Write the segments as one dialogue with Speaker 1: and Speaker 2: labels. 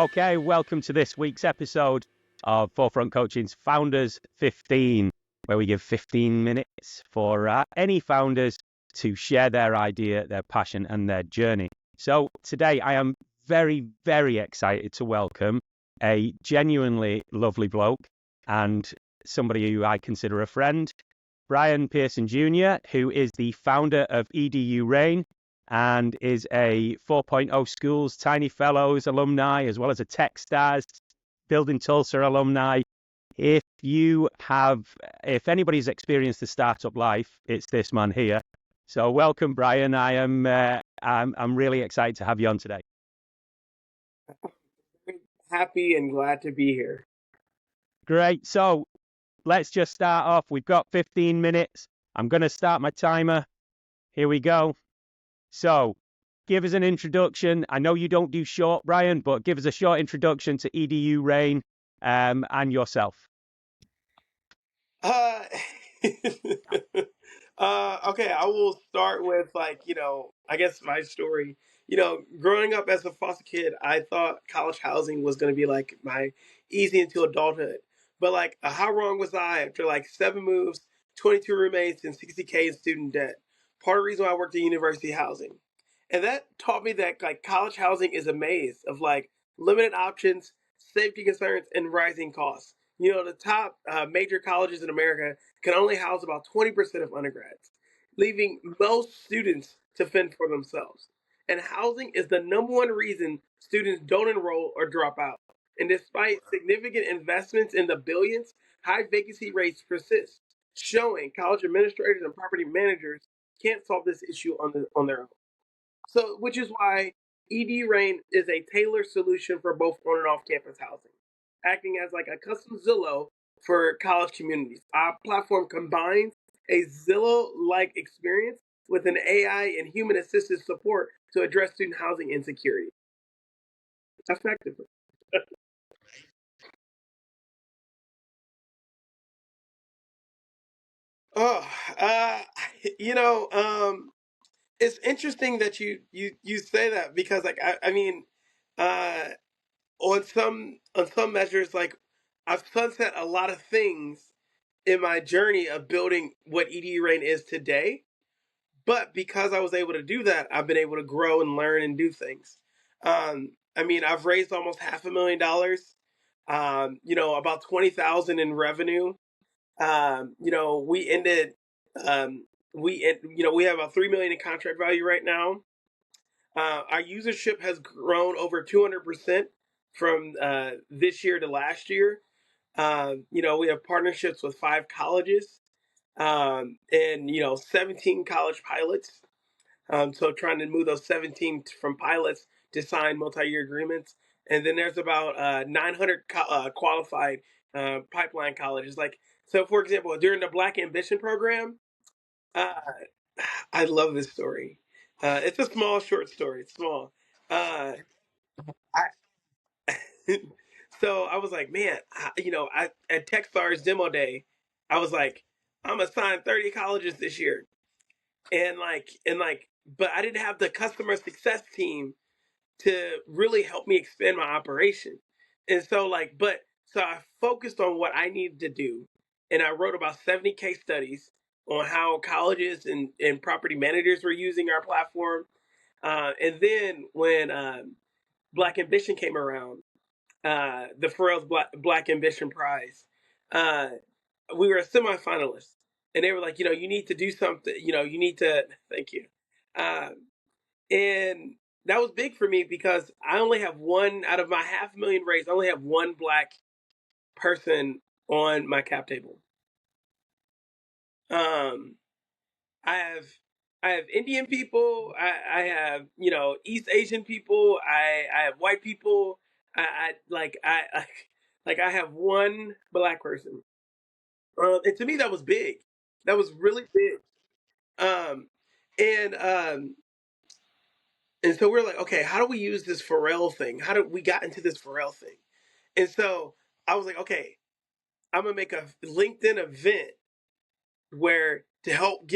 Speaker 1: Okay, welcome to this week's episode of Forefront Coaching's Founders 15, where we give 15 minutes for any founders to share their idea, their passion, and their journey. So today I am very, very excited to welcome a genuinely lovely bloke and somebody who I consider a friend, Bryon Pierson Jr., who is the founder of EDURain and is a 4.0 Schools Tiny Fellows alumni, as well as a Techstars Building Tulsa alumni. If anybody's experienced the startup life, it's this man here. So welcome, Bryon. I'm really excited to have you on today.
Speaker 2: Happy and glad to be here.
Speaker 1: Great. So let's just start off. We've got 15 minutes. I'm going to start my timer. Here we go. So give us an introduction. I know you don't do short, Bryon, but give us a short introduction to EDURain and yourself.
Speaker 2: Okay, I will start with I guess my story. Growing up as a foster kid, I thought college housing was going to be like my easy into adulthood. But how wrong was I after 7 moves, 22 roommates, and 60K in student debt? Part of the reason why I worked in university housing. And that taught me that college housing is a maze of limited options, safety concerns, and rising costs. The top major colleges in America can only house about 20% of undergrads, leaving most students to fend for themselves. And housing is the number one reason students don't enroll or drop out. And despite significant investments in the billions, high vacancy rates persist, showing college administrators and property managers can't solve this issue on their own. So, which is why EDURain is a tailored solution for both on and off campus housing, acting as a custom Zillow for college communities. Our platform combines a Zillow-like experience with an AI and human-assisted support to address student housing insecurity effectively. Oh, uh, you know, um, it's interesting that you say that because I mean, uh, on some measures, I've sunset a lot of things in my journey of building what EDURain is today. But because I was able to do that, I've been able to grow and learn and do things. I mean, I've raised almost $500,000. About 20,000 in revenue. We ended. We have about 3 million in contract value right now. Our usership has grown over 200% from this year to last year. We have partnerships with 5 colleges and 17 college pilots. So trying to move those 17 from pilots to sign multi-year agreements. And then there's about 900 qualified pipeline colleges. So, for example, during the Black Ambition program, uh, I love this story. It's a small, short story. It's small. Uh, I, so I was like, man, at Techstars demo day, I was like, I'm gonna sign 30 colleges this year, but I didn't have the customer success team to really help me expand my operation. And so I focused on what I needed to do. And I wrote about 70 case studies on how colleges and property managers were using our platform. And then when Black Ambition came around, the Pharrell's Black Ambition Prize, uh, we were a semifinalist. And they were like, you need to do something, you need to, thank you. Uh, and that was big for me because I only have one out of my 500,000 raised. I only have one Black person on my cap table. Um, I have I have Indian people. I have East Asian people. I have white people. I have one Black person. And to me that was big. That was really big. Um, and um, And so we're like, okay, how do we use this Pharrell thing? How did we got into this Pharrell thing? And so I was like, okay, I'm gonna make a LinkedIn event where to help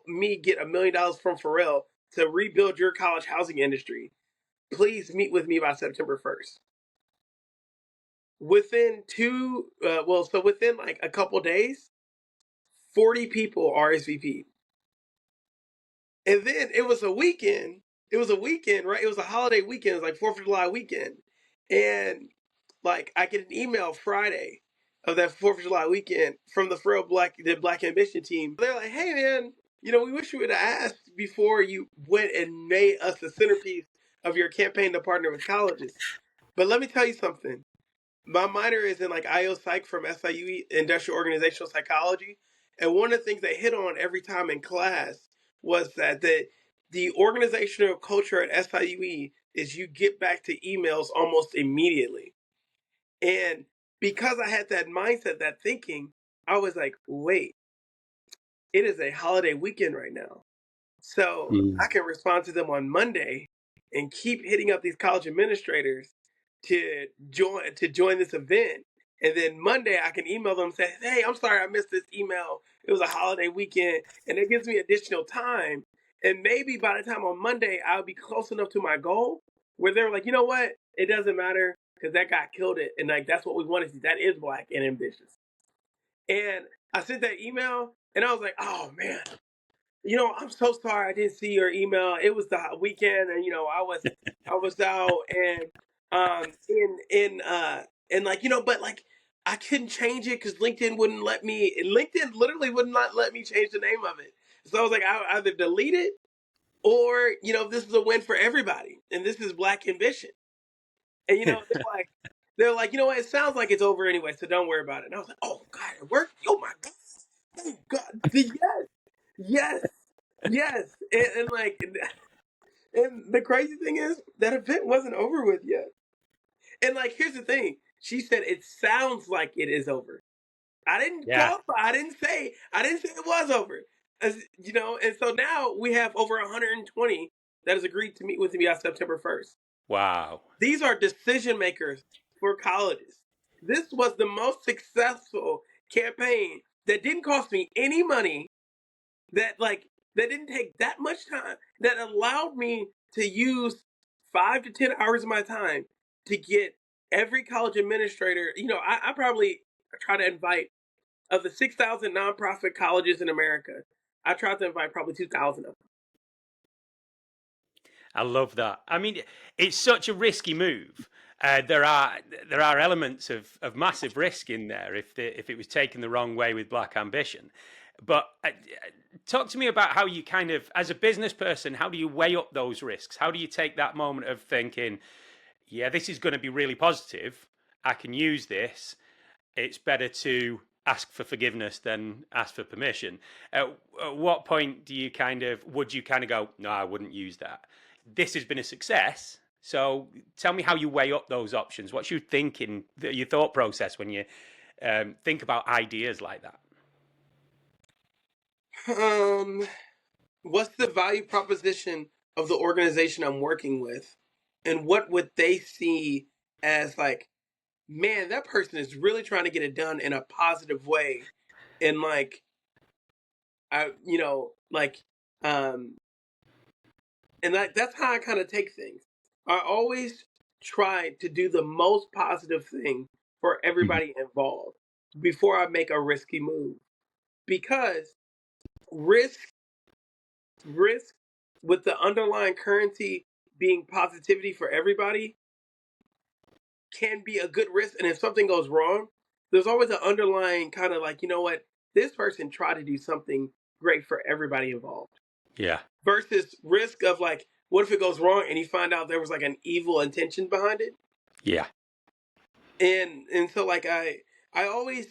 Speaker 2: me get $1 million from Pharrell to rebuild your college housing industry. Please meet with me by September 1st. within within like a couple days, 40 people RSVP. And then it was a weekend. It was a weekend, right? It was a holiday weekend. It was like 4th of July weekend. And like I get an email Friday of that 4th of July weekend from the Black Ambition team. They're like, hey man, we wish you would have asked before you went and made us the centerpiece of your campaign to partner with colleges. But let me tell you something. My minor is in like IO Psych from SIUE, Industrial Organizational Psychology. And one of the things they hit on every time in class was that the organizational culture at SIUE is you get back to emails almost immediately. And because I had that mindset, that thinking, I was like, wait, it is a holiday weekend right now. So I can respond to them on Monday and keep hitting up these college administrators to join this event. And then Monday I can email them and say, hey, I'm sorry I missed this email. It was a holiday weekend. And it gives me additional time. And maybe by the time on Monday, I'll be close enough to my goal where they're like, you know what? It doesn't matter because that guy killed it. And like, that's what we want to see. That is Black and ambitious. And I sent that email and I was like, oh man, I'm so sorry I didn't see your email. It was the weekend, and I was out, and but like I couldn't change it because LinkedIn wouldn't let me. LinkedIn literally would not let me change the name of it. So I was like, I either delete it or this is a win for everybody, and this is Black ambition. And they're like, you know what? It sounds like it's over anyway, so don't worry about it. And I was like, oh God, it worked. Oh my God, oh God, yes. Yes, yes, and the crazy thing is that event wasn't over with yet. And like, here's the thing: she said it sounds like it is over. I didn't qualify. I didn't say it was over. And so now we have over 120 that has agreed to meet with me on September 1st.
Speaker 1: Wow.
Speaker 2: These are decision makers for colleges. This was the most successful campaign that didn't cost me any money that didn't take that much time, that allowed me to use 5 to 10 hours of my time to get every college administrator. I probably try to invite, of the 6,000 nonprofit colleges in America, I tried to invite probably 2,000 of them.
Speaker 1: I love that. I mean, it's such a risky move. There are elements of massive risk in there if it was taken the wrong way with Black ambition. But talk to me about how you kind of, as a business person, how do you weigh up those risks? How do you take that moment of thinking, yeah, this is going to be really positive. I can use this. It's better to ask for forgiveness than ask for permission. At what point would you kind of go, no, I wouldn't use that? This has been a success. So tell me how you weigh up those options. What's your thinking, your thought process when you think about ideas like that?
Speaker 2: What's the value proposition of the organization I'm working with? And what would they see as like, man, that person is really trying to get it done in a positive way. And that's how I kind of take things. I always try to do the most positive thing for everybody involved before I make a risky move. Because risk with the underlying currency being positivity for everybody can be a good risk. And if something goes wrong, there's always an underlying kind of like, you know what, this person tried to do something great for everybody involved.
Speaker 1: Yeah.
Speaker 2: Versus risk of like, what if it goes wrong and you find out there was like an evil intention behind it?
Speaker 1: Yeah.
Speaker 2: And so like I always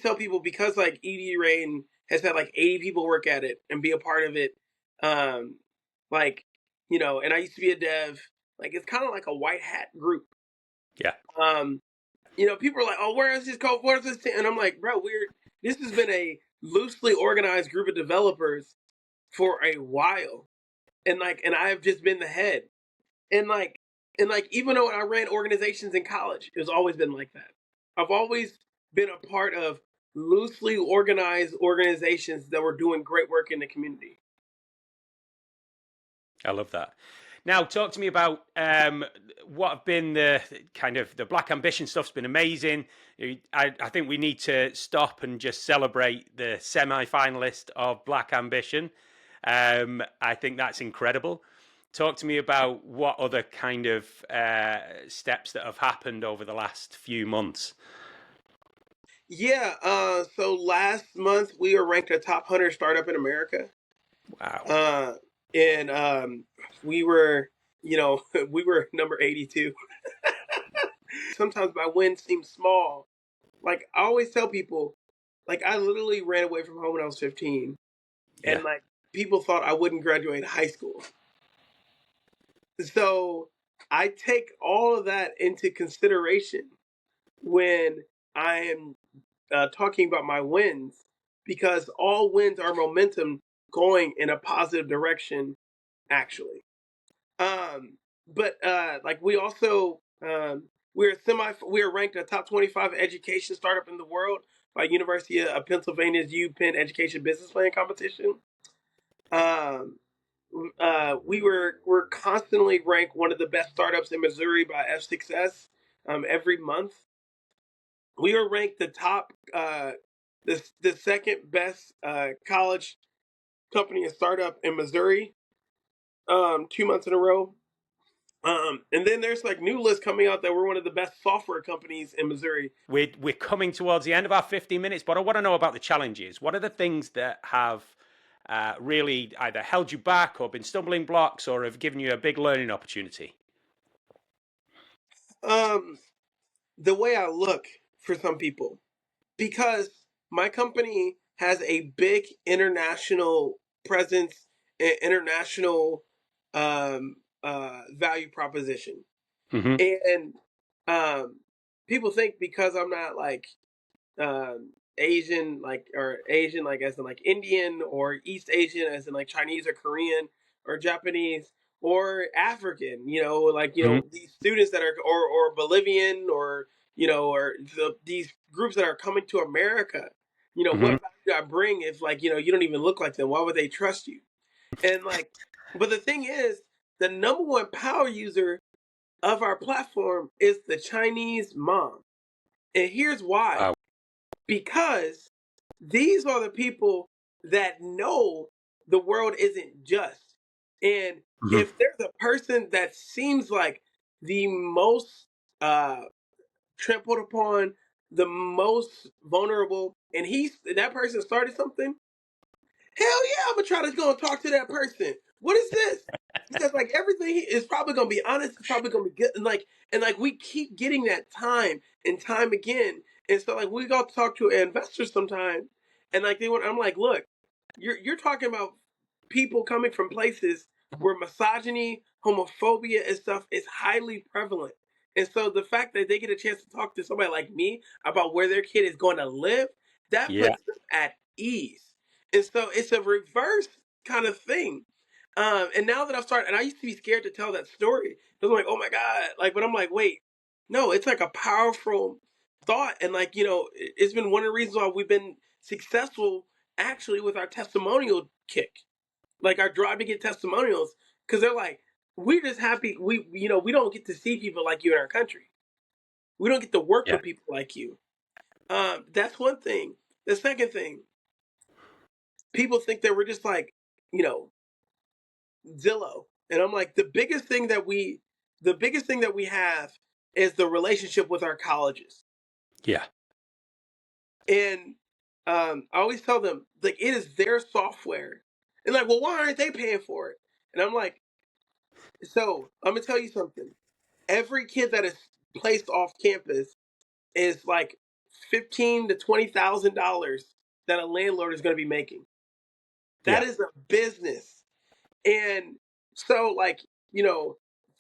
Speaker 2: tell people, because like EDURain has had like 80 people work at it and be a part of it. And I used to be a dev, like it's kind of like a white hat group.
Speaker 1: Yeah.
Speaker 2: People are like, oh, where is this code? Where's this? And I'm like, bro, this has been a loosely organized group of developers for a while. And I've just been the head. And even though I ran organizations in college, it's always been like that. I've always been a part of loosely organized organizations that were doing great work in the community.
Speaker 1: I love that. Now, talk to me about what have been the kind of the Black Ambition stuff's been amazing. I think we need to stop and just celebrate the semi-finalist of Black Ambition. I think that's incredible. Talk to me about what other kind of steps that have happened over the last few months.
Speaker 2: Yeah, so last month we were ranked a top 100 startup in America.
Speaker 1: Wow.
Speaker 2: And we were, we were number 82. Sometimes my wins seem small. Like I always tell people, like I literally ran away from home when I was 15,
Speaker 1: Yeah.
Speaker 2: and like people thought I wouldn't graduate high school. So I take all of that into consideration when I am talking about my wins, because all wins are momentum going in a positive direction, actually. But like we also we're ranked a top 25 education startup in the world by University of Pennsylvania's UPenn Education Business Plan competition. Um, we're constantly ranked one of the best startups in Missouri by F Success every month. We are ranked the top the second best college company and startup in Missouri 2 months in a row. And then there's like new lists coming out that we're one of the best software companies in Missouri.
Speaker 1: We're coming towards the end of our 15 minutes, but I want to know about the challenges. What are the things that have really either held you back or been stumbling blocks or have given you a big learning opportunity?
Speaker 2: Um, the way I look for some people, because my company has a big international presence and international value proposition.
Speaker 1: Mm-hmm.
Speaker 2: And people think because I'm not like Asian, like or Asian, like as in like Indian or East Asian, as in like Chinese or Korean or Japanese or African, like
Speaker 1: Mm-hmm.
Speaker 2: these students that are or Bolivian or or these groups that are coming to America.
Speaker 1: Mm-hmm.
Speaker 2: What value do I bring if like you don't even look like them? Why would they trust you? And like, but the thing is, the number one power user of our platform is the Chinese mom. And here's why.
Speaker 1: Wow.
Speaker 2: Because these are the people that know the world isn't just. And
Speaker 1: Mm-hmm.
Speaker 2: if there's a person that seems like the most trampled upon, the most vulnerable, and that person started something, hell yeah, I'm gonna try to go and talk to that person. What is this? Because like everything is probably gonna be honest, it's probably gonna be good, and like we keep getting that time and time again. And so like we go talk to investors sometimes, and like I'm like, look, you're talking about people coming from places where misogyny, homophobia, and stuff is highly prevalent. And so the fact that they get a chance to talk to somebody like me about where their kid is going to live, that
Speaker 1: Yeah.
Speaker 2: puts them at ease. And so it's a reverse kind of thing. And now that I've started, and I used to be scared to tell that story. I was like, oh my God. Like, but I'm like, wait, no, it's like a powerful thought. And like, it's been one of the reasons why we've been successful actually with our testimonial kick, like our drive to get testimonials. Cause they're like, we're just happy. We don't get to see people like you in our country. We don't get to work
Speaker 1: Yeah.
Speaker 2: with people like you. That's one thing. The second thing, people think that we're just like, you know, Zillow. And I'm like, the biggest thing that we have is the relationship with our colleges.
Speaker 1: Yeah.
Speaker 2: And I always tell them, like, it is their software. And like, well, why aren't they paying for it? And I'm like, so I'm gonna tell you something. Every kid that is placed off campus is like $15,000 to $20,000 that a landlord is gonna be making. That
Speaker 1: Yeah.
Speaker 2: is a business. And so, like,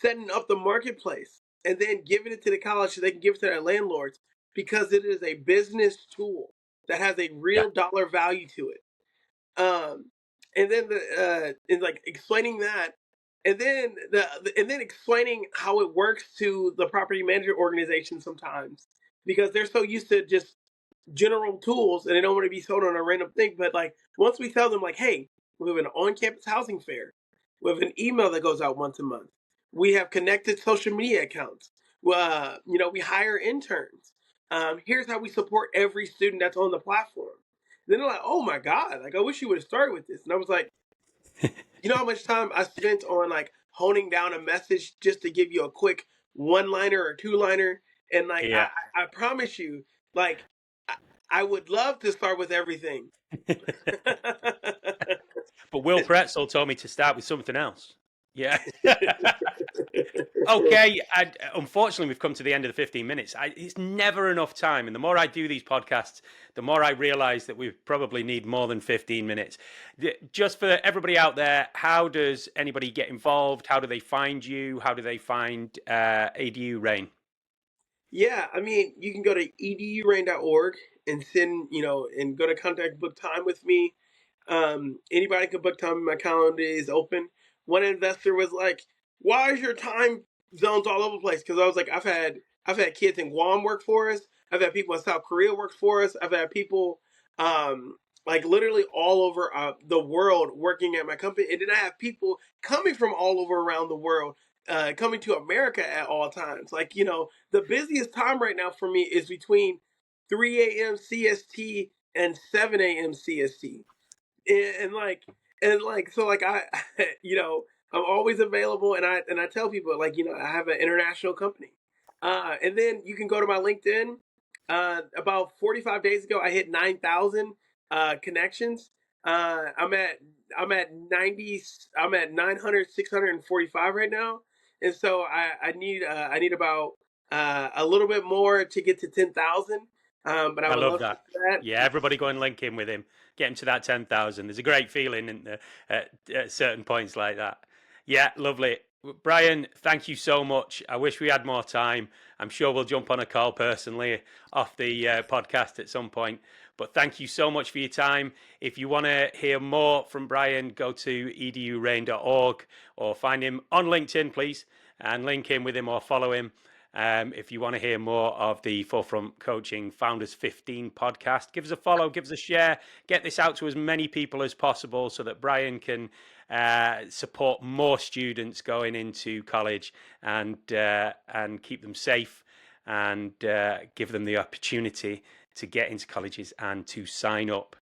Speaker 2: setting up the marketplace and then giving it to the college so they can give it to their landlords, because it is a business tool that has a
Speaker 1: Yeah.
Speaker 2: real dollar value to it. And then and like explaining that, and then and then explaining how it works to the property manager organization sometimes, because they're so used to just general tools and they don't want to be sold on a random thing. But like once we tell them like, hey, we have an on-campus housing fair, We have an email that goes out once a month. We have connected social media accounts. We hire interns. Here's how we support every student that's on the platform. Then they're like, oh my God, like I wish you would have started with this. And I was like, you know how much time I spent on like honing down a message just to give you a quick one liner or two liner? And like
Speaker 1: Yeah.
Speaker 2: I promise you, like I would love to start with everything.
Speaker 1: But Will Pretsel told me to start with something else. Yeah. Okay. Unfortunately, we've come to the end of the 15 minutes. It's never enough time. And the more I do these podcasts, the more I realize that we probably need more than 15 minutes. Just for everybody out there, how does anybody get involved? How do they find you? How do they find EDURain?
Speaker 2: Yeah, I mean, you can go to edurain.org and and go to contact book time with me. Anybody can book time. My calendar is open. One investor was like, "Why is your time zones all over the place?" Because I was like, I've had kids in Guam work for us. I've had people in South Korea work for us. I've had people like literally all over the world working at my company, and then I have people coming from all over around the world. Coming to America at all times. Like, the busiest time right now for me is between 3 a.m. CST and 7 a.m. CST. So like I'm always available, and I tell people like I have an international company. And then you can go to my LinkedIn. About 45 days ago I hit 9,000 connections. I'm at 900 645 right now. And so I need about a little bit more to get to 10,000. But I
Speaker 1: I
Speaker 2: would
Speaker 1: love
Speaker 2: love to
Speaker 1: that.
Speaker 2: do that.
Speaker 1: Yeah, everybody go and link in with him. Get him to that 10,000. There's a great feeling at certain points like that. Yeah, lovely. Bryon, thank you so much. I wish we had more time. I'm sure we'll jump on a call personally off the podcast at some point. But thank you so much for your time. If you want to hear more from Bryon, go to edurain.org or find him on LinkedIn, please, and link in with him or follow him. If you want to hear more of the Forefront Coaching Founders 15 podcast, give us a follow, give us a share, get this out to as many people as possible so that Bryon can support more students going into college and keep them safe and give them the opportunity to get into colleges and to sign up.